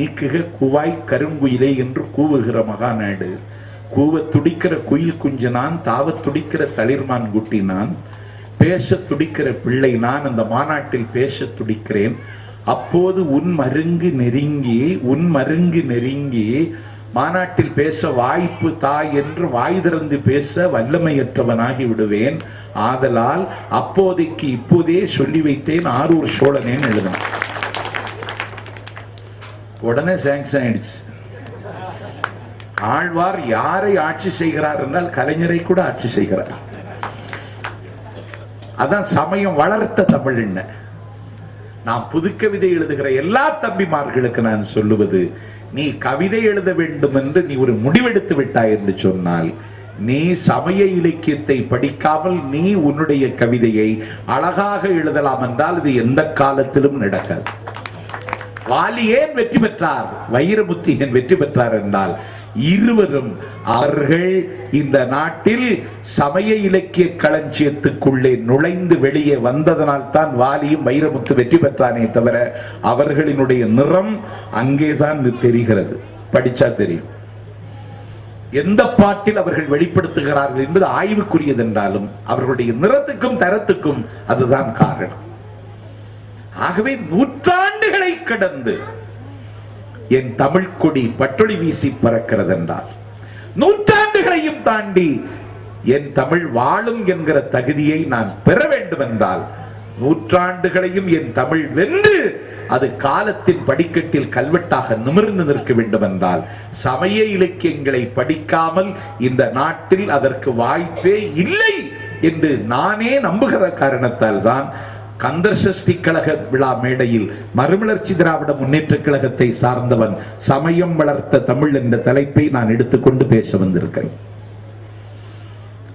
நீக்குக குவாய் கருங்குயிலே என்று கூவுகிற மகாநாடு. கூவ துடிக்கிற குயில் குஞ்சு நான், தாவ துடிக்கிற தளிர்மான் குட்டி நான், பேச துடிக்கிற பிள்ளை நான். அந்த மாநாட்டில் பேச துடிக்கிறேன். அப்போது உன் மருங்கு நெருங்கி மாநாட்டில் பேச வாய்ப்பு தாய் என்று வாய் திறந்து பேச வல்லமையற்றவனாகி விடுவேன். ஆதலால் அப்போதைக்கு இப்போதே சொல்லி வைத்தேன் ஆரூர் சோழனேன்னு எழுதினான். உடனே சாங்ஷன் ஆயிடுச்சு. ஆழ்வார் யாரை ஆட்சி செய்கிறார் என்றால் கலைஞரை கூட ஆட்சி செய்கிறார். அதான் சமயம் வளர்த்த தமிழ். என்ன நான் புதுக்கவிதை எழுதுகிற எல்லா தம்பிமார்களுக்கு நான் சொல்லுவது, நீ கவிதை எழுத வேண்டும் என்று நீ ஒரு முடிவெடுத்து விட்டாய் என்று சொன்னால், நீ சமய இலக்கியத்தை படிக்காமல் நீ உன்னுடைய கவிதையை அழகாக எழுதலாம் என்றால் இது எந்த காலத்திலும் நடக்காது. வாலி ஏன் வெற்றி பெற்றார், வைரமுத்து ஏன் வெற்றி பெற்றார் என்றால், இருவரும் அவர்கள் இந்த நாட்டில் சமய இலக்கிய களஞ்சியத்துக்குள்ளே நுழைந்து வெளியே வந்ததனால் தான் வாலியும் வைரமுத்து வெற்றி பெற்றானே தவிர அவர்களினுடைய நிறம் அங்கேதான் தெரிகிறது. படிச்சா தெரியும் எந்த பாட்டில் அவர்கள் வெளிப்படுத்துகிறார்கள் என்பது ஆய்வுக்குரியது என்றாலும் அவர்களுடைய நிறத்துக்கும் தரத்துக்கும் அதுதான் காரணம். ஆகவே நூற்றாண்டுகளை கடந்து என் தமிழ் கொடி பட்டொளி வீசி பறக்கிறது என்றால், நூற்றாண்டுகளையும் தாண்டி என் தமிழ் வாழும் என்கிற தகுதியை நான் பெற வேண்டும் என்றால், நூற்றாண்டுகளையும் என் தமிழ் வென்று அது காலத்தின் படிக்கட்டில் கல்வெட்டாக நிமிர்ந்து நிற்க வேண்டும் என்றால், சமய இலக்கியங்களை படிக்காமல் இந்த நாட்டில் அதற்கு வாய்ப்பே இல்லை என்று நானே நம்புகிற காரணத்தால் தான் கந்தர் சஷ்டி கழக விழா மேடையில் மறுமலர்ச்சி திராவிட முன்னேற்ற கழகத்தை சார்ந்தவன் சமயம் வளர்த்த தமிழ் என்ற தலைப்பை நான் எடுத்துக்கொண்டு பேச வந்திருக்கிறேன்.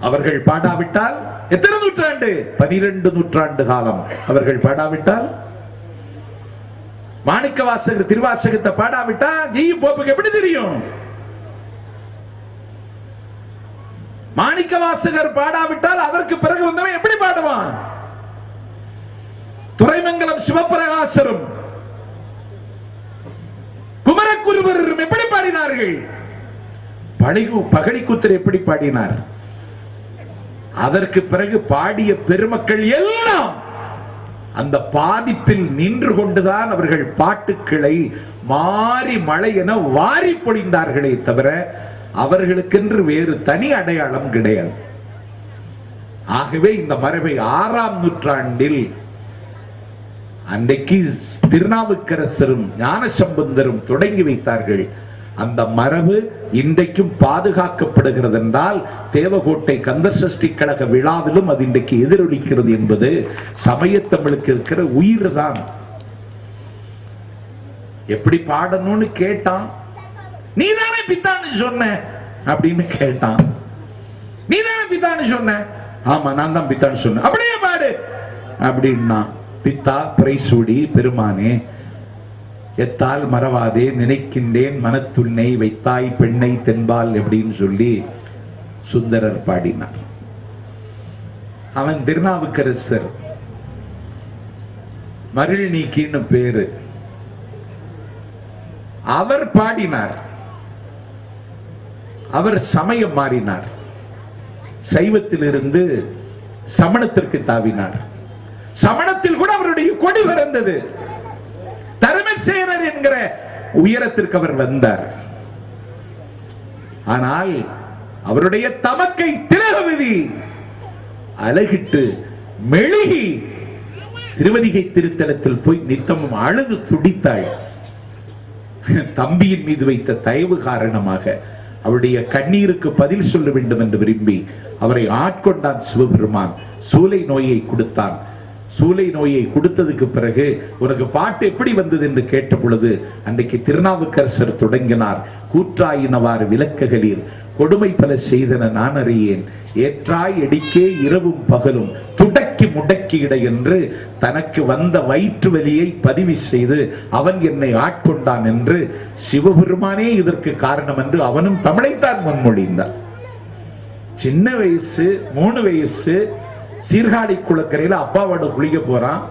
அவர்கள் பாடாவிட்டால் எத்தனை நூற்றாண்டு, 12 நூற்றாண்டு காலம் அவர்கள் பாடாவிட்டால், மாணிக்க வாசகர் திருவாசகத்தை பாடாவிட்டால் ஜி போப்புக்கு எப்படி தெரியும்? மாணிக்க வாசகர் பாடாவிட்டால் அதற்கு பிறகு வந்தவன் எப்படி பாடுவான்? துரைமங்கலம் சிவபிரகாசரும் குமரகுருவரும் எப்படி பாடினார்கள்? பகழிக்குத்தர் எப்படி பாடினார்? அதற்கு பிறகு பாடிய பெருமக்கள் எல்லாம் அந்த பாதிப்பில் நின்று கொண்டுதான் அவர்கள் பாட்டுக்களை மாறி மழை என வாரி பொழிந்தார்களே தவிர அவர்களுக்கென்று வேறு தனி அடையாளம் கிடையாது. ஆகவே இந்த மரபை 6ஆம் நூற்றாண்டில் அன்றைக்கு திருநாவுக்கரசரும் ஞானசம்பந்தரும் தொடங்கி வைத்தார்கள். அந்த மரபு இன்றைக்கும் பாதுகாக்கப்படுகிறது என்றால் தேவகோட்டை கந்தர் சஷ்டி கழக விழாவிலும் அது இன்றைக்கு எதிரொலிக்கிறது என்பது சமயத்தமிழுக்கு இருக்கிற உயிர் தான். எப்படி பாடணும்னு கேட்டான், நீதானே பித்தான்னு சொன்ன அப்படின்னு கேட்டான். நீதானே பித்தான்னு சொன்ன? ஆமா நான் தான் பித்தான்னு சொன்னேன். அப்படியே பாடு அப்படின்னா, பித்தா பிரைசூடி பெருமானே எத்தால் மறவாதே நினைக்கின்றேன் மனத்துன்னை வைத்தாய் பெண்ணை தென்பால் எப்படின்னு சொல்லி சுந்தரர் பாடினார். அவன் திருநாவுக்கரசர் மருள் நீக்கின்னு பேரு, அவர் பாடினார். அவர் சமயம் மாறினார். சைவத்திலிருந்து சமணத்திற்கு தாவினார். சமணத்தில் கூட அவருடைய கொடி பறந்தது. தர்மசேனர் என்கிற உயரத்திற்கு அவர் வந்தார். ஆனால் அவருடைய தமக்கை திலகவதி அழகிட்டு மெழுகி திருவதிகை திருத்தலத்தில் போய் நித்தமும் அழுது துடித்தாள். தம்பியின் மீது வைத்த தயவு காரணமாக அவருடைய கண்ணீருக்கு பதில் சொல்ல வேண்டும் என்று விரும்பி அவரை ஆட்கொண்டான் சிவபெருமான். சூலை நோயை கொடுத்தான். சூலை நோயை கொடுத்ததுக்கு பிறகு உனக்கு பாட்டு எப்படி வந்தது என்று கேட்ட பொழுது அன்றைக்கு திருநாவுக்கரசர் தொடங்கினார். கூற்றாயினவாறு விளக்குகளீர் கொடுமை பல செய்தன நான் அறியேன், ஏற்றாய் எடிக்கே இரவும் பகலும் துடக்கி முடக்கியிட என்று தனக்கு வந்த வயிற்று வலியை பதிவு செய்து அவன் என்னை ஆட்கொண்டான் என்று சிவபெருமானே இதற்கு காரணம் என்று அவனும் தமிழைத்தான் முன்மொழிந்தான். சின்ன வயசு 3 வயசு சீர்காழி குளக்கரையில் அப்பாவோட குளிக்க போறான்.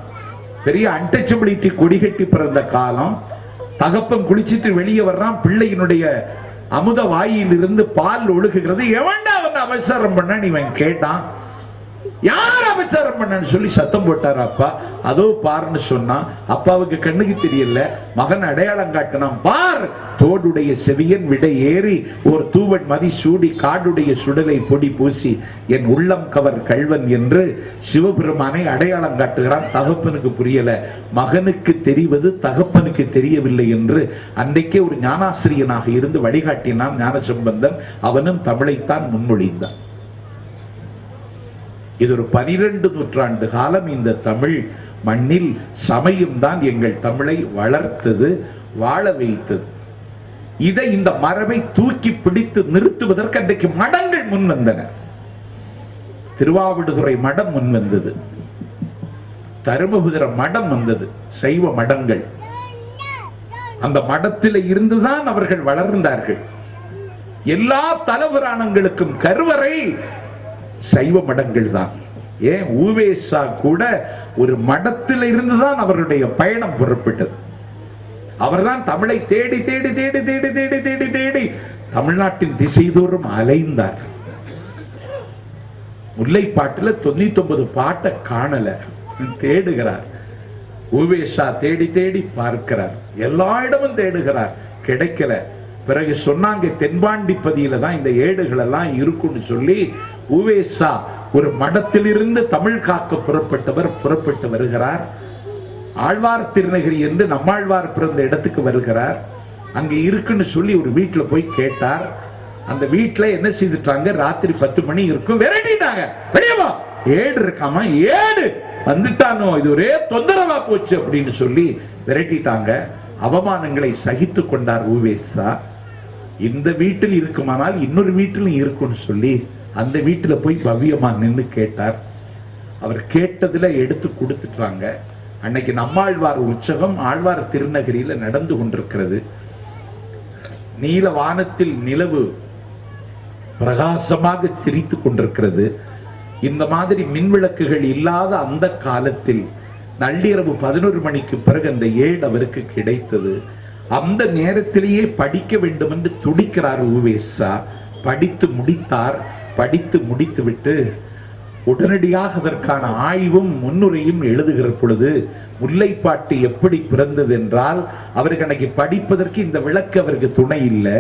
பெரிய அன்டச்சபிலிட்டி கொடிகட்டி பிறந்த காலம். தகப்பன் குளிச்சிட்டு வெளியே வர்றான், பிள்ளையினுடைய அமுத வாயில் இருந்து பால் ஒழுகுகிறது. எவன்டா அவன் அபச்சாரம் பண்ண நீ கேட்டான். யார் அபச்சாரம் பண்ணு சொல்லி சத்தம் போட்டார் அப்பா. அதோ பாருன்னு சொன்னா, அப்பாவுக்கு கண்ணுக்கு தெரியல, மகன் அடையாளம் காட்டினான். பார், தோடுடைய செவியன் விடை ஏறி ஒரு தூவன் மதி சூடி காடுடைய சுடலை பொடி பூசி என் உள்ளம் கவர் கள்வன் என்று சிவபெருமானை அடையாளம் காட்டுகிறான். தகப்பனுக்கு புரியல, மகனுக்கு தெரிவது தகப்பனுக்கு தெரியவில்லை என்று அன்றைக்கே ஒரு ஞானாசிரியனாக இருந்து வழிகாட்டினான் ஞானசம்பந்தன். அவனும் தமிழைத்தான் முன்மொழிந்தான். இது ஒரு 12 நூற்றாண்டு காலம் இந்த தமிழ் மண்ணில் சமயம் தான் எங்கள் தமிழை வளர்த்தது, வாழ வைத்தது. இதை, இந்த மரபை தூக்கி பிடித்து நிறுத்துவதற்கு அன்றைக்கு மடங்கள் முன் வந்தன. திருவாவடுதுறை மடம் முன் வந்தது, தருமபுர மடம் வந்தது, சைவ மடங்கள். அந்த மடத்தில் இருந்துதான் அவர்கள் வளர்ந்தார்கள். எல்லா தலபுராணங்களுக்கும் கருவறை சைவ மடங்கள் தான். ஏன், ஊவேசா கூட ஒரு மடத்தில் இருந்துதான் அவருடைய பயணம் புறப்பட்டது. அவர்தான் தமிழை தேடி தேடி தேடி தேடி தேடி தேடி தேடி தமிழ்நாட்டின் திசைதோறும் அலைந்தார். முல்லைப்பாட்டுல 99 பாட்டை காணல, தேடுகிறார். ஊவேசா தேடி தேடி பார்க்கிறார், எல்லா இடமும் தேடுகிறார், கிடைக்கல. பிறகு சொன்னாங்க, தென்பாண்டிப்பதியில தான் இந்த ஏடுகள் எல்லாம் இருக்குன்னு சொல்லி ஊவேசா ஒரு மடத்திலிருந்து தமிழ் காக்க புறப்பட்டு வருகிறார். ஆழ்வார் திருநகரி என்று நம்மாழ்வார் பிறந்த இடத்துக்கு வருகிறார். அங்க இருக்குன்னு சொல்லி ஒரு வீட்டுல போய் கேட்டார். அந்த வீட்டுல என்ன செய்துட்டாங்க, ராத்திரி 10 மணி இருக்கும், விரட்டிட்டாங்க. வெளியவா, ஏடு இருக்காமா, ஏடு வந்துட்டானோ, இது ஒரே தொந்தரவா போச்சு அப்படின்னு சொல்லி விரட்டிட்டாங்க. அவமானங்களை சகித்து கொண்டார் ஊவேசா. இந்த வீட்டில் இருக்குமானால் இன்னொரு வீட்டிலும் இருக்கும்னு சொல்லி அந்த வீட்டுல போய் பவ்யமா நின்று கேட்டார். அவர் கேட்டதுல எடுத்து கொடுத்துட்டாங்க. அன்னைக்கு நம்மாழ்வார் உற்சவம் ஆழ்வார் திருநகரியில நடந்து கொண்டிருக்கிறது. நீல வானத்தில் நிலவு பிரகாசமாக சிரித்துக் கொண்டிருக்கிறது. இந்த மாதிரி மின்விளக்குகள் இல்லாத அந்த காலத்தில் நள்ளிரவு 11 மணிக்கு பிறகு அந்த ஏடு அவருக்கு கிடைத்தது. அந்த நேரத்திலேயே படிக்க வேண்டும் என்று துடிக்கிறார் ஊவேசா. படித்து முடித்தார். படித்து முடித்து விட்டு உடனடியாக அதற்கான ஆய்வும் முன்னுரையும் எழுதுகிற பொழுது முல்லைப்பாட்டு எப்படி பிறந்தது என்றால், அவருக்கு அன்னைக்கு படிப்பதற்கு இந்த விளக்கு அவருக்கு துணை இல்லை,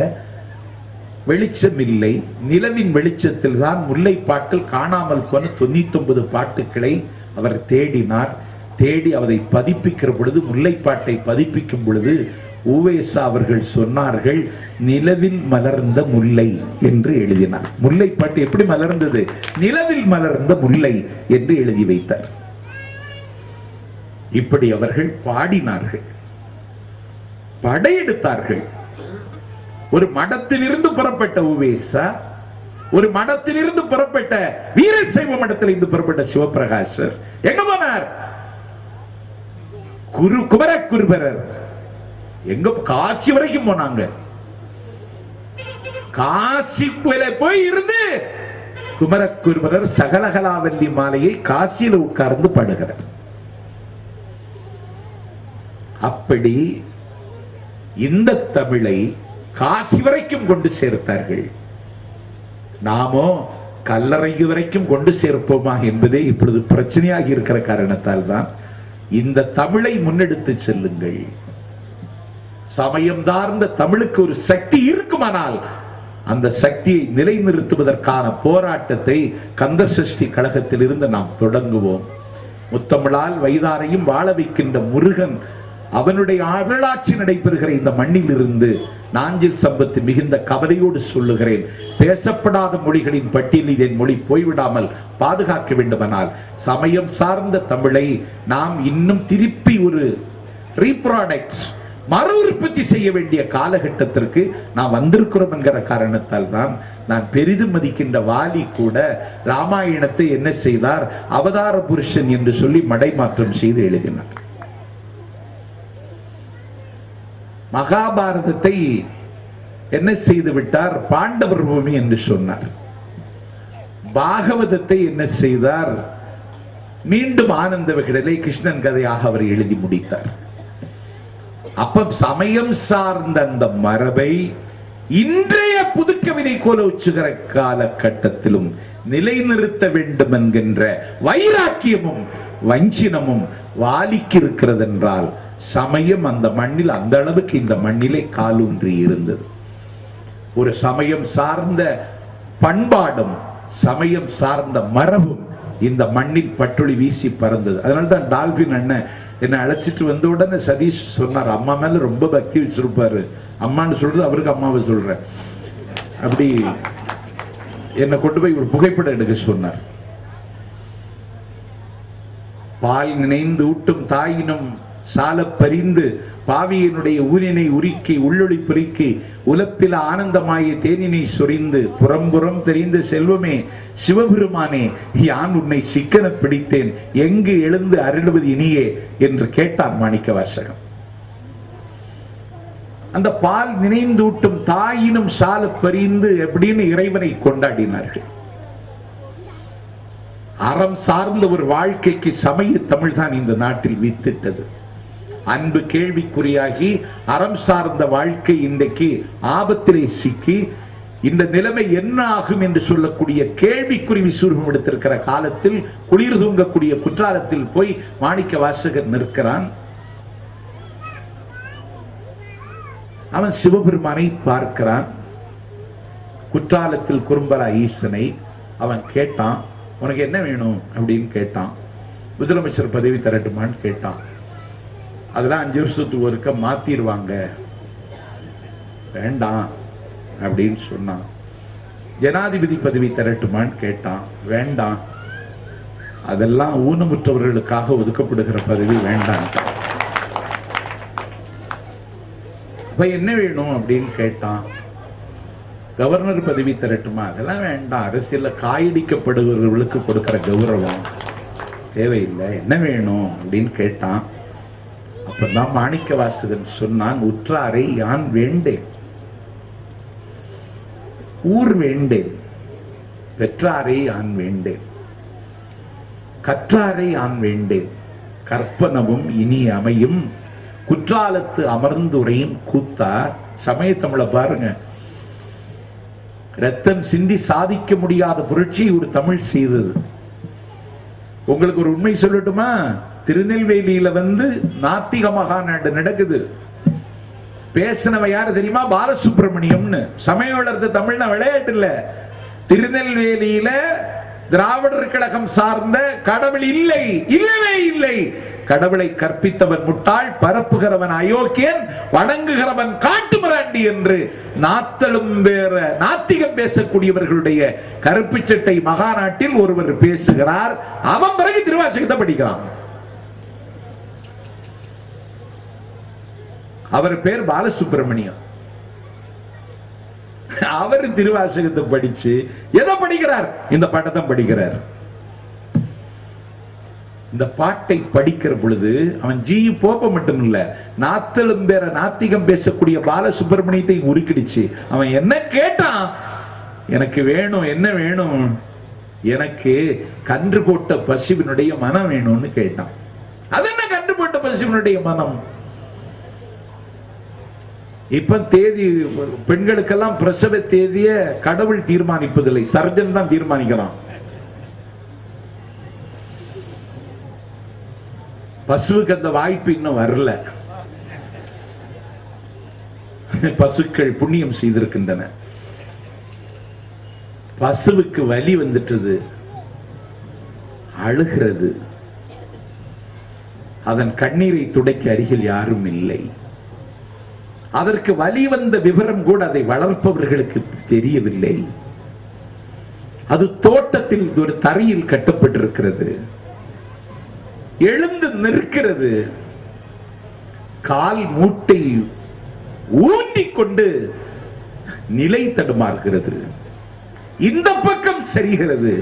வெளிச்சம் இல்லை. நிலவின் வெளிச்சத்தில் தான் முல்லைப்பாட்டில் காணாமல் போன 99 பாட்டுக்களை அவர் தேடினார். தேடி அதை பதிப்பிக்கிற பொழுது, முல்லைப்பாட்டை பதிப்பிக்கும் பொழுது ஊவேசா அவர்கள் சொன்னார்கள், நிலவில் மலர்ந்த முல்லை என்று எழுதினார். முல்லைப்பாட்டு எப்படி மலர்ந்தது? நிலவில் மலர்ந்த முல்லை என்று எழுதி வைத்தார். இப்படி அவர்கள் பாடினார்கள், படையெடுத்தார்கள். ஒரு மடத்திலிருந்து புறப்பட்ட ஊவேசா, ஒரு மடத்திலிருந்து புறப்பட்ட வீரசைவ மடத்தில் இருந்து புறப்பட்ட சிவபிரகாசர் எங்க போனார்? குமரகுருபரர் எங்க? காசி வரைக்கும் போனாங்க. காசி போய் இருந்து குமரகுருபரர் சகலகலாவல்லி மாலையை காசியில உட்கார்ந்து பாடுகிறார். அப்படி இந்த தமிழை காசி வரைக்கும் கொண்டு சேர்த்தார்கள். நாமோ கல்லறை வரைக்கும் கொண்டு சேர்ப்போமா என்பதே இப்பொழுது பிரச்சனையாக இருக்கிற காரணத்தால் தான் இந்த தமிழை முன்னெடுத்து செல்லுங்கள். சமயம் சார்ந்த தமிழுக்கு ஒரு சக்தி இருக்குமானால் அந்த சக்தியை நிலைநிறுத்துவதற்கான போராட்டத்தை கந்தர் சஷ்டி கழகத்தில் இருந்து நாம் தொடங்குவோம். முத்தமிழால் வைதாரையும் வாழ வைக்கின்ற முருகன் அவனுடைய அருளாட்சி நடைபெறுகிற இந்த மண்ணில் இருந்து நாஞ்சில் சம்பத்து மிகுந்த கவலையோடு சொல்லுகிறேன், பேசப்படாத மொழிகளின் பட்டியலில் என் மொழி போய்விடாமல் பாதுகாக்க வேண்டுமானால் சமயம் சார்ந்த தமிழை நாம் இன்னும் திருப்பி ஒரு ரீப்ராடக்ட் மறு உற்பத்தி செய்ய வேண்டிய காலகட்டத்திற்கு நாம் வந்திருக்கிறோம் என்கிற காரணத்தால் தான் நான் பெரிதும் மதிக்கின்ற வாலி கூட ராமாயணத்தை என்ன செய்தார்? அவதார புருஷன் என்று சொல்லி மடைமாற்றம் செய்து எழுதினார். மகாபாரதத்தை என்ன செய்து விட்டார்? பாண்டவர் பூமி என்று சொன்னார். பாகவதத்தை என்ன செய்தார்? மீண்டும் ஆனந்த விகடலை கிருஷ்ணன் கதையாக அவர் எழுதி முடித்தார். அப்ப சமயம் சார்ந்த அந்த மரபை இன்றைய புதுக்கவிதை கோலோச்சுகிற காலகட்டத்திலும் நிலைநிறுத்த வேண்டும் என்கின்ற வைராக்கியமும் வஞ்சினமும் வாலிக்கு இருக்கிறது என்றால் சமயம் அந்த மண்ணில் அந்த அளவுக்கு இந்த மண்ணிலே காலூன்றி இருந்தது. ஒரு சமயம் சார்ந்த பண்பாடும் சமயம் சார்ந்த மரபும் இந்த மண்ணில் பட்டுளி வீசி பறந்தது. அதனால்தான் டால்பின் அண்ணன் என்னை அழைச்சிட்டு வந்த உடனே சதீஷ் சொன்னார், அம்மா மேல ரொம்ப பக்தி வச்சிருப்பாரு. அம்மான்னு சொல்றது அவருக்கு அம்மாவை சொல்றேன். அப்படி என்னை கொண்டு போய் ஒரு புகைப்படம் எடுக்க சொன்னார். பால் நினைந்து ஊட்டும் தாயினும் சால பறிந்து பாவியனுடைய ஊனினை உருக்கி உள்ளொளி பெருக்கி உலப்பில ஆனந்தமாய தேனினை சொரிந்து புறம்புறம் தெரிந்த செல்வமே சிவபெருமானே, யான் உன்னை சிக்கன பிடித்தேன், எங்கு எழுந்து அருளுவது இனியே என்று கேட்டார் மாணிக்க வாசகன். அந்த பால் நினைந்தூட்டும் தாயினும் சால பறிந்து அப்படின்னு இறைவனை கொண்டாடினார்கள். அறம் சார்ந்த ஒரு வாழ்க்கைக்கு சமய தமிழ் தான் இந்த நாட்டில் வித்திட்டது. அன்பு கேள்விக்குறியாகி அறம் சார்ந்த வாழ்க்கை இன்றைக்கு ஆபத்திலே சிக்கி இந்த நிலைமை என்ன ஆகும் என்று சொல்லக்கூடிய கேள்விக்குறி விசுரூபம் எடுத்திருக்கிற காலத்தில் குளிர் தூங்கக்கூடிய குற்றாலத்தில் போய் மாணிக்க வாசகர் நிற்கிறான். அவன் சிவபெருமானை பார்க்கிறான். குற்றாலத்தில் குறும்பலா ஈசனை அவன் கேட்டான், உனக்கு என்ன வேணும் அப்படின்னு கேட்டான். முதலமைச்சர் பதவி தரட்டுமான்னு கேட்டான். அதெல்லாம் 5 வருஷத்துக்கு ஒருக்க மாத்திருவாங்க, வேண்டாம் அப்படின்னு சொன்னான். ஜனாதிபதி பதவி தரட்டுமான்னு கேட்டான், வேண்டாம், அதெல்லாம் ஊனமுற்றவர்களுக்காக ஒதுக்கப்படுகிற பதவி வேண்டாம். அப்ப என்ன வேணும் அப்படின்னு கேட்டான். கவர்னர் பதவி தரட்டுமா, அதெல்லாம் வேண்டாம், அரசியல்ல காயடிக்கப்படுகிறவர்களுக்கு கொடுக்கிற கௌரவம் தேவையில்லை, என்ன வேணும் அப்படின்னு கேட்டான். அப்பதான் மாணிக்க வாசகன் சொன்னான், உற்றாரை யான் வேண்டேன், ஊர் வேண்டேன், பெற்றாரை யான் வேண்டேன், கற்றாரை யான் வேண்டேன், கற்பனவும் இனி அமையும் குற்றாலத்து அமர்ந்துரையும் கூத்தார். சமய தமிழை பாருங்க, ரத்தம் சிந்தி சாதிக்க முடியாத புரட்சி ஒரு தமிழ் செய்தது. உங்களுக்கு ஒரு உண்மை சொல்லட்டுமா? திருநெல்வேலியில நாத்திக மகாநாடு நடக்குது. பேசினவ யாரு தெரியுமா? பாலசுப்ரமணியம்னு. சமயம் வளர்த்த தமிழ்னா விளையாட்டு இல்ல. திருநெல்வேலியில திராவிடர் கழகம் சார்ந்த கடவுள் இல்லை, இல்லவே இல்லை. கடவுளை கற்பித்தவன் முட்டாள், பரப்புகிறவன் அயோக்கியன், வணங்குகிறவன் காட்டுமிராண்டி என்று நாத்தலும் வேற நாத்திகம் பேசக்கூடியவர்களுடைய கருப்பு சட்டை மகாநாட்டில் ஒருவர் பேசுகிறார். அவன் பிறகு திருவாசகத்தை படிக்கிறான். அவர் பேர் பாலசுப்ரமணியம். அவர் திருவாசகத்தை படிச்சு எதை படிக்கிறார்? இந்த பாட்டத்தை படிக்கிறார். இந்த பாட்டை படிக்கிற பொழுது அவன் ஜி போப்ப மட்டும் இல்ல, நாத்தலும் பேர நாத்திகம் பேசக்கூடிய பாலசுப்ரமணியத்தை உருக்கிடுச்சு. அவன் என்ன கேட்டான்? எனக்கு வேணும், என்ன வேணும்? எனக்கு கன்று போட்ட பசுவினுடைய மனம் வேணும்னு கேட்டான். அது என்ன கன்று போட்ட பசுவினுடைய மனம்? இப்ப தேதி பெண்களுக்கெல்லாம் பிரசவ தேதிய கடவுள் தீர்மானிப்பதில்லை, சர்ஜன் தான் தீர்மானிக்கலாம். பசுவுக்கு அந்த வாய்ப்பு இன்னும் வரல. பசுக்கள் புண்ணியம் செய்திருக்கின்றன. பசுவுக்கு வலி வந்துட்டது, அழுகிறது. அதன் கண்ணீரை துடைக்க அருகில் யாரும் இல்லை. அதற்கு வலி வந்த விவரம் கூட அதை வளர்ப்பவர்களுக்கு தெரியவில்லை. அது தோட்டத்தில் ஒரு தரையில் கட்டப்பட்டிருக்கிறது. எழுந்து நிற்கிறது. கால் மூட்டை ஊன்றிக் கொண்டு நிலை தடுமாறுகிறது. இந்த பக்கம் சரிகிறது,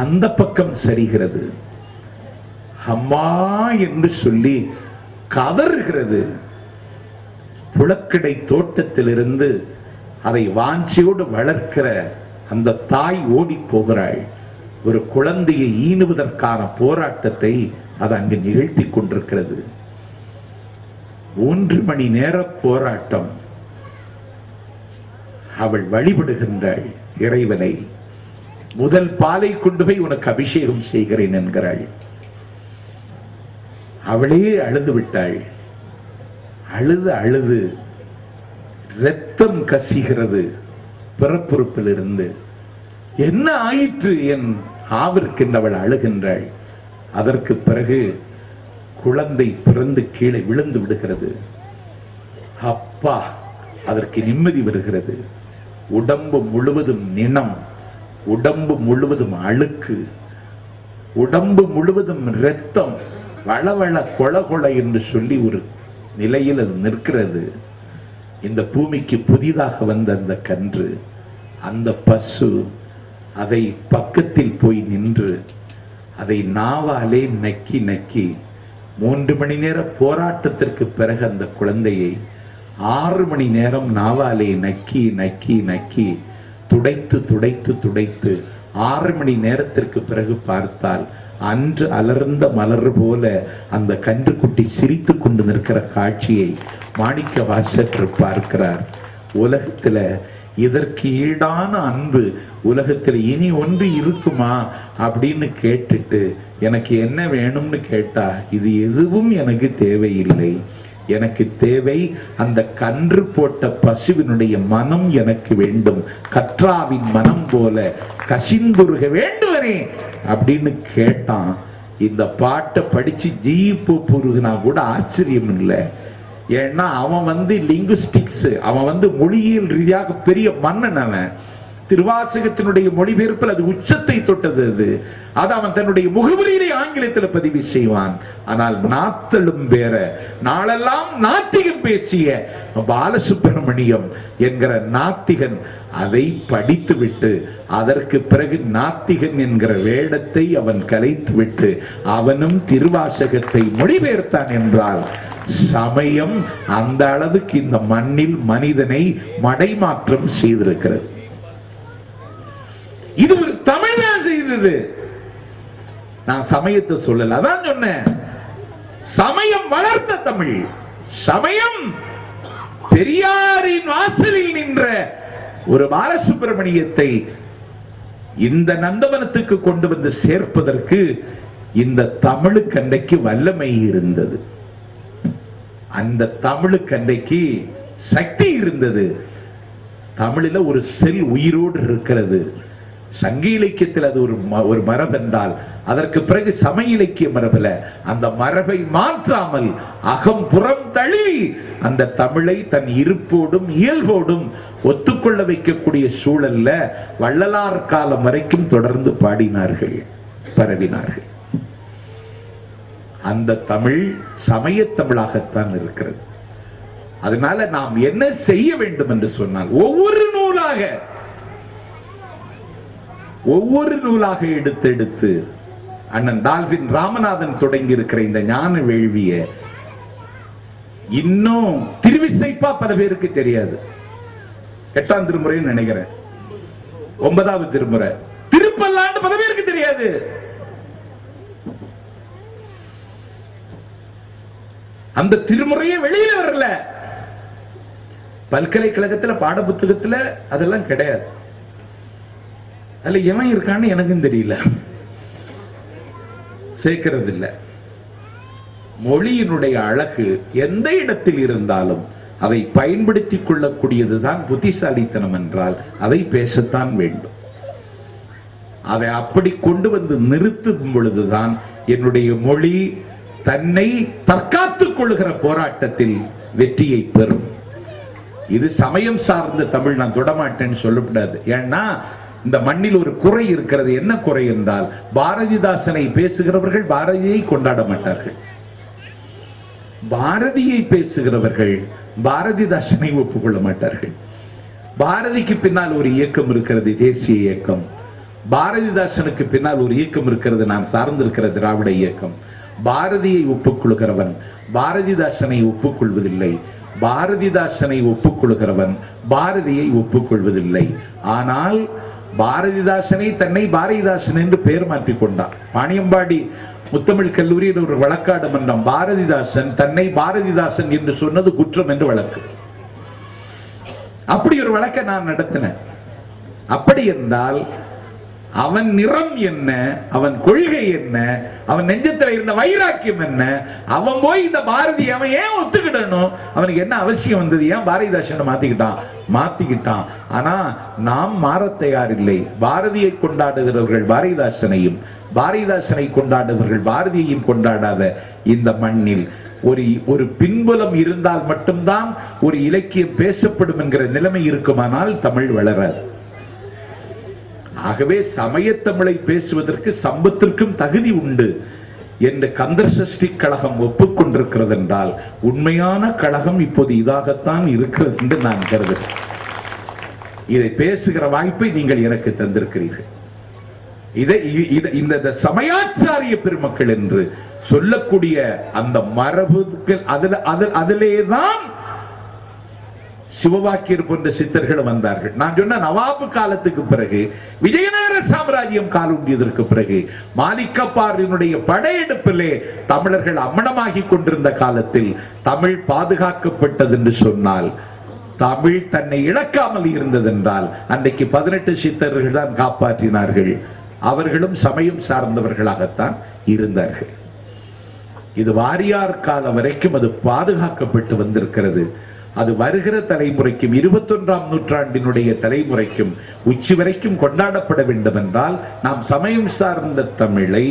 அந்த பக்கம் சரிகிறது. அம்மா என்று சொல்லி கதறுகிறது. புலக்கடை தோட்டத்திலிருந்து அதை வாஞ்சியோடு வளர்க்கிற அந்த தாய் ஓடி போகிறாள். ஒரு குழந்தையை ஈனுவதற்கான போராட்டத்தை அது அங்கு நிகழ்த்தி கொண்டிருக்கிறது. 3 மணி நேர போராட்டம். அவள் வழிபடுகின்றாள் இறைவனை. முதல் பாலை கொண்டு போய் உனக்கு அபிஷேகம் செய்கிறேன் என்கிறாள். அவளே அழுது விட்டாள். அழுது அழுது இரத்தம் கசிகிறது பிறப்புறுப்பில் இருந்து. என்ன ஆயிற்று என் ஆவிற்கு அவள் அழுகின்றாள். அதற்கு பிறகு குழந்தை பிறந்து கீழே விழுந்து விடுகிறது. அப்பா, அதற்கு நிம்மதி வருகிறது. உடம்பு முழுவதும் நிணம், உடம்பு முழுவதும் அழுக்கு, உடம்பு முழுவதும் இரத்தம், வளவள கொள கொள என்று சொல்லி ஒரு நிலையில் அது நிற்கிறது. இந்த பூமிக்கு புதிதாக வந்த அந்த கன்று, அந்த பசு அதை பக்கத்தில் போய் நின்று அதை நாவாலே நக்கி நக்கி 3 மணி நேர போராட்டத்திற்கு பிறகு அந்த குழந்தையை 6 மணி நேரம் நாவாலே நக்கி நக்கி நக்கி துடைத்து துடைத்து துடைத்து 6 மணி நேரத்திற்கு பிறகு பார்த்தால் அன்று அலர்ந்த மலர் போல அந்த கன்றுக்குட்டி சிரித்து கொண்டு நிற்கிற காட்சியை மாணிக்க வாசகர் பார்க்கிறார். உலகத்துல இதற்கு ஈடான அன்பு உலகத்தில் இனி ஒன்று இருக்குமா அப்படின்னு கேட்டுட்டு எனக்கு என்ன வேணும்னு கேட்டா இது எதுவும் எனக்கு தேவையில்லை. எனக்கு தேவை அந்த கன்று போட்ட பசுவினுடைய மனம் எனக்கு வேண்டும். கற்றாவின் மனம் போல கசிந்துருக வேண்டுவனே அப்படின்னு கேட்டான். இந்த பாட்டை படிச்சு ஜீப்பு புருகுனா கூட ஆச்சரியம் இல்லை. ஏன்னா அவன் லிங்குஸ்டிக்ஸ், அவன் மொழியியல் ரீதியாக பெரிய மன்னன். அவன் திருவாசகத்தினுடைய மொழிபெயர்ப்பில் அது உச்சத்தை தொட்டது. அது அவன் தன்னுடைய முகவரியிலே ஆங்கிலத்தில் பதிவு செய்வான். ஆனால் நாத்தலும் வேற. நாளெல்லாம் நாத்திகம் பேசிய பாலசுப்பிரமணியம் என்கிற நாத்திகன் அதை படித்துவிட்டு அதற்கு பிறகு நாத்திகன் என்கிற வேடத்தை அவன் கலைத்துவிட்டு அவனும் திருவாசகத்தை மொழிபெயர்த்தான் என்றால் சமயம் அந்த அளவுக்கு இந்த மண்ணில் மனிதனை மடைமாற்றம் செய்திருக்கிறது. இது ஒரு தமிழ் தான் செய்தது. நான் சமயத்தை சொல்லல, அதான் சொன்னேன். சமயம் வளர்த்த தமிழ். சமயம் பெரியாரின் வாசலில் நின்ற ஒரு பாலசுப்பிரமணியத்தை இந்த நந்தவனத்துக்கு கொண்டு வந்து சேர்ப்பதற்கு இந்த தமிழுக்கு அன்றைக்கு வல்லமை இருந்தது. அந்த தமிழுக்கு அன்றைக்கு சக்தி இருந்தது. தமிழில ஒரு செல் உயிரோடு இருக்கிறது. சங்க இலக்கியத்தில் அது ஒரு மரபு என்றால் அதற்கு பிறகு சமய இலக்கிய மரபுல அந்த மரபை மாற்றாமல் அகம் புறம் தழுவி அந்த தமிழை தன் இருப்போடும் இயல்போடும் ஒத்துக்கொள்ள வைக்கக்கூடிய சூழல்ல வள்ளலார் காலம் வரைக்கும் தொடர்ந்து பாடினார்கள், பரவினார்கள். அந்த தமிழ் சமய தமிழாகத்தான் இருக்கிறது. அதனால நாம் என்ன செய்ய வேண்டும் என்று சொன்னால் ஒவ்வொரு நூலாக எடுத்து அண்ணன் டால்பின் ராமநாதன் தொடங்கி இருக்கிற இந்த ஞான வேள்விய இன்னும் திருவிசைப்பா பல பேருக்கு தெரியாது. 8ஆம் திருமுறை நினைக்கிறேன், 9வது திருமுறை திருப்பல்லாண்டு பல பேருக்கு தெரியாது. அந்த திருமுறையே வெளியில வரல. பல்கலைக்கழகத்துல பாட புத்தகத்துல அதெல்லாம் கிடையாது. அதுல எவன் இருக்கான்னு எனக்கும் தெரியல, சேர்க்கிறது இல்ல. மொழியினுடைய அழகு எந்த இடத்தில் இருந்தாலும் அதை பயன்படுத்திக் கொள்ளக்கூடியதுதான் புத்திசாலித்தனம் என்றால் அதை பேசத்தான் வேண்டும். அதை அப்படி கொண்டு வந்து நிறுத்தும் பொழுதுதான் என்னுடைய மொழி தன்னை தற்காத்துக் கொள்ளுகிற போராட்டத்தில் வெற்றியை பெறும். இது சமயம் சார்ந்த தமிழ் நான் தொடமாட்டேன்னு சொல்லக்கூடாது. ஏன்னா இந்த மண்ணில் ஒரு குறை இருக்கிறது. என்ன குறை என்றால் பாரதிதாசனை பேசுகிறவர்கள் பாரதியை கொண்டாட மாட்டார்கள். பாரதியை பேசுகிறவர்கள் பாரதிதாசனை ஒப்புக்கொள்ள மாட்டார்கள். பாரதிக்கு பின்னால் ஒரு இயக்கம் இருக்கிறது, தேசிய இயக்கம். பாரதிதாசனுக்கு பின்னால் ஒரு இயக்கம் இருக்கிறது, நான் சார்ந்திருக்கிற திராவிட இயக்கம். பாரதியை ஒப்புக்கொள்கிறவன் பாரதிதாசனை ஒப்புக்கொள்வதில்லை, பாரதிதாசனை ஒப்புக்கொள்கிறவன் பாரதியை ஒப்புக்கொள்வதில்லை. ஆனால் பாரதிதாசனை தன்னை பாரதிதாசன் என்று பெயர் மாற்றிக் கொண்டார். வாணியம்பாடி முத்தமிழ் கல்லூரியில் ஒரு வழக்காடு மன்றம். பாரதிதாசன் தன்னை பாரதிதாசன் என்று சொன்னது குற்றம் என்று வழக்கு. அப்படி ஒரு வழக்கை நான் நடத்தினேன். அப்படி என்றால் அவன் நிறம் என்ன, அவன் கொள்கை என்ன, அவன் நெஞ்சத்தில் இருந்த வைராக்கியம் என்ன, அவன் போய் இந்த பாரதி அவன் ஏன் ஒத்துக்கிடணும்? அவனுக்கு என்ன அவசியம் வந்தது? ஏன் பாரதிதாசனை மாத்திக்கிட்டான். ஆனா நாம் மாற தயாரில்லை. பாரதியை கொண்டாடுகிறவர்கள் பாரதிதாசனையும், பாரதிதாசனை கொண்டாடுபவர்கள் பாரதியையும் கொண்டாடாத இந்த மண்ணில் ஒரு பின்புலம் இருந்தால் மட்டும்தான் ஒரு இலக்கியம் பேசப்படும் என்கிற நிலைமை இருக்குமானால் தமிழ் வளராது. ஆகவே சமயத்தமிழை பேசுவதற்கு சம்பத்திற்கும் தகுதி உண்டு என்று கந்தர் சஷ்டி கழகம் ஒப்புக்கொண்டிருக்கிறது என்றால் உண்மையான கழகம் இப்போது இதாகத்தான் இருக்கிறது என்று நான் கருதுகிறேன். இதை பேசுகிற வாய்ப்பை நீங்கள் எனக்கு தந்திருக்கிறீர்கள். இந்த சமயாச்சாரிய பெருமக்கள் என்று சொல்லக்கூடிய அந்த மரபுகள் அதிலேதான் சிவவாக்கியர் போன்ற சித்தர்கள் வந்தார்கள். நான் சொன்ன நவாபு காலத்துக்கு பிறகு, விஜயநகர சாம்ராஜ்யம் காலூன்றியதற்கு பிறகு, மாலிகப்பாரினுடைய படையெடுப்பிலே தமிழர்கள் அம்மனமாகி கொண்டிருந்த காலத்தில் தமிழ் பாதுகாக்கப்பட்டது என்று சொன்னால், தமிழ் தன்னை இழக்காமல் இருந்ததென்றால் அன்றைக்கு 18 சித்தர்கள் தான் காப்பாற்றினார்கள். அவர்களும் சமயம் சார்ந்தவர்களாகத்தான் இருந்தார்கள். இது வாரியார் காலம் வரைக்கும் அது பாதுகாக்கப்பட்டு வந்திருக்கிறது. அது வருகிற தலைமுறைக்கும் 21ஆம் நூற்றாண்டினுடைய தலைமுறைக்கும் உச்சி வரைக்கும் கொண்டாடப்பட வேண்டும் என்றால் நாம் சமயம் சார்ந்த தமிழை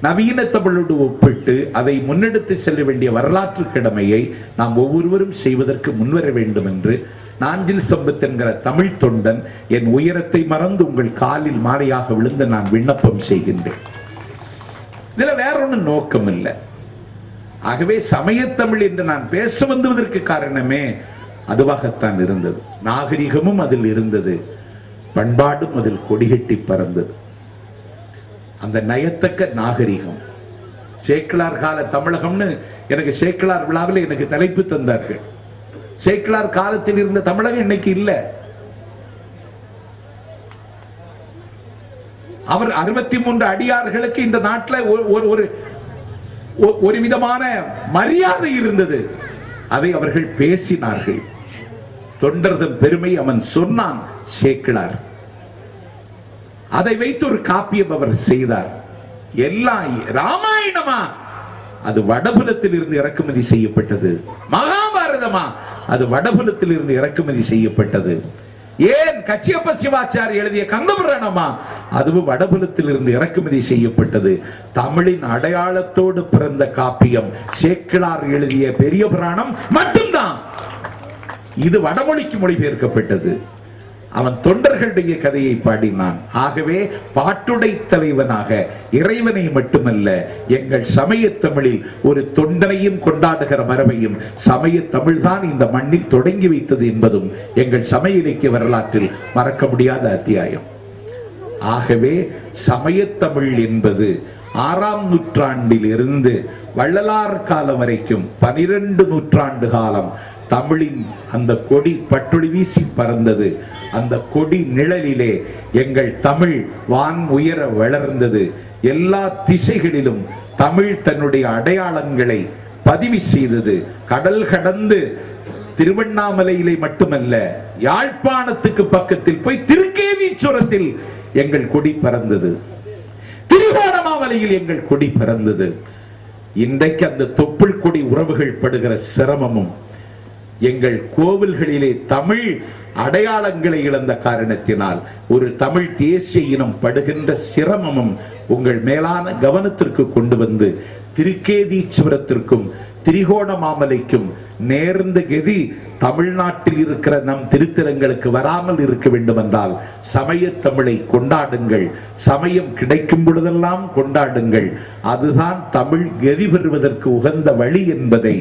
நவீன தமிழோடு ஒப்பிட்டு அதை முன்னெடுத்து செல்ல வேண்டிய வரலாற்று கடமையை நாம் ஒவ்வொருவரும் செய்வதற்கு முன்வர வேண்டும் என்று நாஞ்சில் சம்பத் என்கிற தமிழ் தொண்டன் என் உயரத்தை மறந்து உங்கள் காலில் மாலையாக விழுந்து நான் விண்ணப்பம் செய்கின்றேன். இதுல வேற ஒன்றும் நோக்கம் இல்லை. ஆகவே சமயத்தமிழ் என்று நான் பேச வந்துவதற்கு காரணமே அதுவாகத்தான் இருந்தது. நாகரிகமும் அதில் இருந்தது, பண்பாடும் அதில் கொடிகட்டி பறந்தது. அந்த நயத்தக்க நாகரிகம் சேக்கிழார் கால தமிழகம்னு எனக்கு சேக்கிழார் விழாவில் எனக்கு தலைப்பு தந்தார்கள். சேக்கிழார் காலத்தில் இருந்த தமிழகம் இன்னைக்கு இல்ல. அவர் 63 அடியார்களுக்கு இந்த நாட்டில் ஒரு விதமான மரியாதை இருந்தது. அதை அவர்கள் பேசினார்கள். தொண்டர்தன் பெருமை அவன் சொன்னான் சேக்கிழார். அதை வைத்து ஒரு காப்பியம் அவர் செய்தார். எல்லாம் ராமாயணமா, அது வடபுலத்தில் இருந்து இறக்குமதி செய்யப்பட்டது. மகாபாரதமா, அது வடபுலத்தில் இருந்து இறக்குமதி செய்யப்பட்டது. ஏன் கச்சியப்ப சிவாச்சாரி எழுதிய கந்தபுராணமா, அதுவும் வடபுலத்தில் இருந்து இறக்குமதி செய்யப்பட்டது. தமிழின் அடையாளத்தோடு பிறந்த காப்பியம் சேக்கிழார் எழுதிய பெரிய புராணம் மட்டும்தான். இது வடமொழிக்கு மொழிபெயர்க்கப்பட்டது. அவன் தொண்டர்களுடைய கதையை பாடினான். ஆகவே பாட்டுடை தலைவனாக இறைவனை மட்டுமல்ல, எங்கள் சமய தமிழில் ஒரு தொண்டனையும் கொண்டாடுகிற மரபையும் சமய தமிழ்தான் இந்த மண்ணில் தொடங்கி வைத்தது என்பதும் எங்கள் சமய இலக்கிய வரலாற்றில் மறக்க முடியாத அத்தியாயம். ஆகவே சமயத்தமிழ் என்பது 6ஆம் நூற்றாண்டில் இருந்து வள்ளலார் காலம் வரைக்கும் 12 நூற்றாண்டு காலம் தமிழின் அந்த கொடி பட்டொளி வீசி பறந்தது. அந்த கொடி நிழலிலே எங்கள் தமிழ் வான் உயர வளர்ந்தது. எல்லா திசைகளிலும் தமிழ் தன்னுடைய அடையாளங்களை பதிவு செய்தது. கடல் கடந்து திருவண்ணாமலையிலே மட்டுமல்ல, யாழ்ப்பாணத்துக்கு பக்கத்தில் போய் திருக்கேதீஸ்வரத்தில் எங்கள் கொடி பறந்தது. திருவோணமாமலையில் எங்கள் கொடி பறந்தது. இன்றைக்கு அந்த தொப்புள் கொடி உறவுகள் படுகிற சிரமமும், எங்கள் கோவில்களிலே தமிழ் அடையாளங்களை இழந்த காரணத்தினால் ஒரு தமிழ் தேசிய இனம் படுகின்ற சிரமமும் உங்கள் மேலான கவனத்திற்கு கொண்டு வந்து திருக்கேதீஸ்வரத்திற்கும் திரிகோணமாமலைக்கும் நேர்ந்த கதி தமிழ்நாட்டில் இருக்கிற நம் திருத்தலங்களுக்கு வராமல் இருக்க வேண்டும் என்றால் சமய தமிழை கொண்டாடுங்கள். சமயம் கிடைக்கும் பொழுதெல்லாம் கொண்டாடுங்கள். அதுதான் தமிழ் கதி பெறுவதற்கு உகந்த வழி என்பதை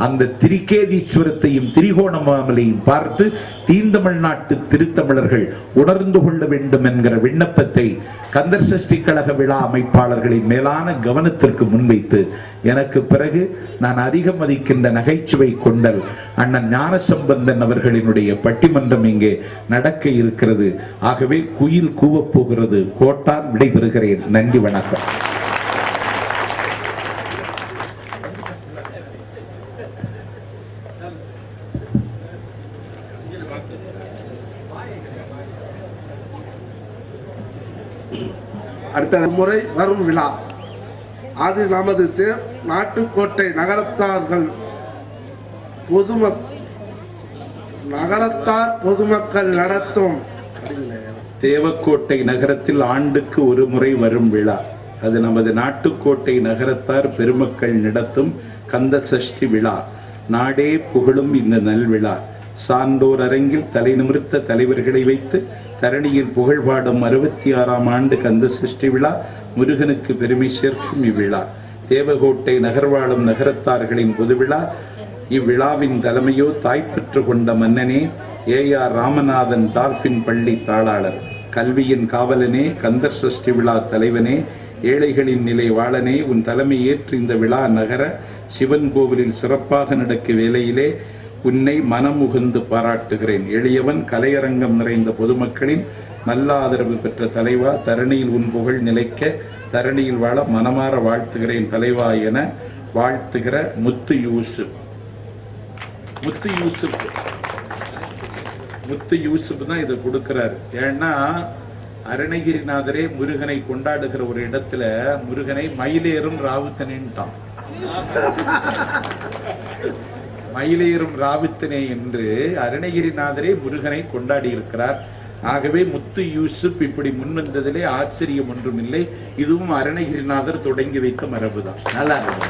அந்த திருக்கேதீஸ்வரத்தையும் திரிகோணமாமலையும் பார்த்து தீந்தமிழ்நாட்டு திருத்தமிழர்கள் உணர்ந்து கொள்ள வேண்டும் என்கிற விண்ணப்பத்தை கந்தர் சஷ்டி கழக விழா அமைப்பாளர்களின் மேலான கவனத்திற்கு முன்வைத்து, எனக்கு பிறகு நான் அதிகம் மதிக்கின்ற நகைச்சுவை கொண்டல் அண்ணன் ஞானசம்பந்தன் அவர்களினுடைய பட்டிமன்றம் இங்கே நடக்க இருக்கிறது. ஆகவே குயில் கூவப் போகிறது. கோட்டான் விடைபெறுகிறேன். நன்றி, வணக்கம். அடுத்த முறை வரும் விழா அது நமது நாட்டுக்கோட்டை நகரத்தார் பொதுமக்கள் நடத்தும் தேவக்கோட்டை நகரத்தில் ஆண்டுக்கு ஒரு முறை வரும் விழா அது நமது நாட்டுக்கோட்டை நகரத்தார் பெருமக்கள் நடத்தும் கந்த சஷ்டி விழா. நாடே புகழும் இந்த நல்விழா. சான்றோர் அரங்கில் தலை நிமிர்த்த தலைவர்களை வைத்து தரணியில் புகழ் பாடும் 66ஆம் ஆண்டு கந்த சஷ்டி விழா முருகனுக்கு பெருமை சேர்க்கும் இவ்விழா. தேவகோட்டை நகர்வாழும் நகரத்தார்களின் பொதுவிழா. இவ்விழாவின் தலைமையோ தாய்ப்பற்று கொண்ட மன்னனே ஏஆர் ராமநாதன் டால்பின் பள்ளி தாளாளர். கல்வியின் காவலனே, கந்தர் சஷ்டி விழா தலைவனே, ஏழைகளின் நிலை வாழனே, உன் தலைமை ஏற்று இந்த விழா நகர சிவன் கோவிலில் சிறப்பாக நடக்க வேளையிலே உன்னை மனமுகுந்து பாராட்டுகிறேன். எளியவன் கலையரங்கம் நிறைந்த பொதுமக்களின் நல்ல ஆதரவு பெற்ற தலைவா, தரணியில் உன் புகழ் நிலைக்க தரணியில் வாழ மனமாற வாழ்த்துகிறேன் தலைவா என வாழ்த்துகிற முத்து யூசுப். முத்து யூசுப் தான் இதை கொடுக்கிறார். ஏன்னா அருணகிரிநாதரே முருகனை கொண்டாடுகிற ஒரு இடத்துல முருகனை மயிலேறும் ராவுத்தனேன்ட்டான். மயிலேறும் ராவுத்தனே என்று அருணகிரிநாதரே முருகனை கொண்டாடி இருக்கிறார். ஆகவே முத்து யூசுப் இப்படி முன்வந்ததிலே ஆச்சரியம் ஒன்றும் இல்லை. இதுவும் அருணகிரிநாதர் தொடங்கி வைத்த மரபுதான். நல்லா இருக்கு.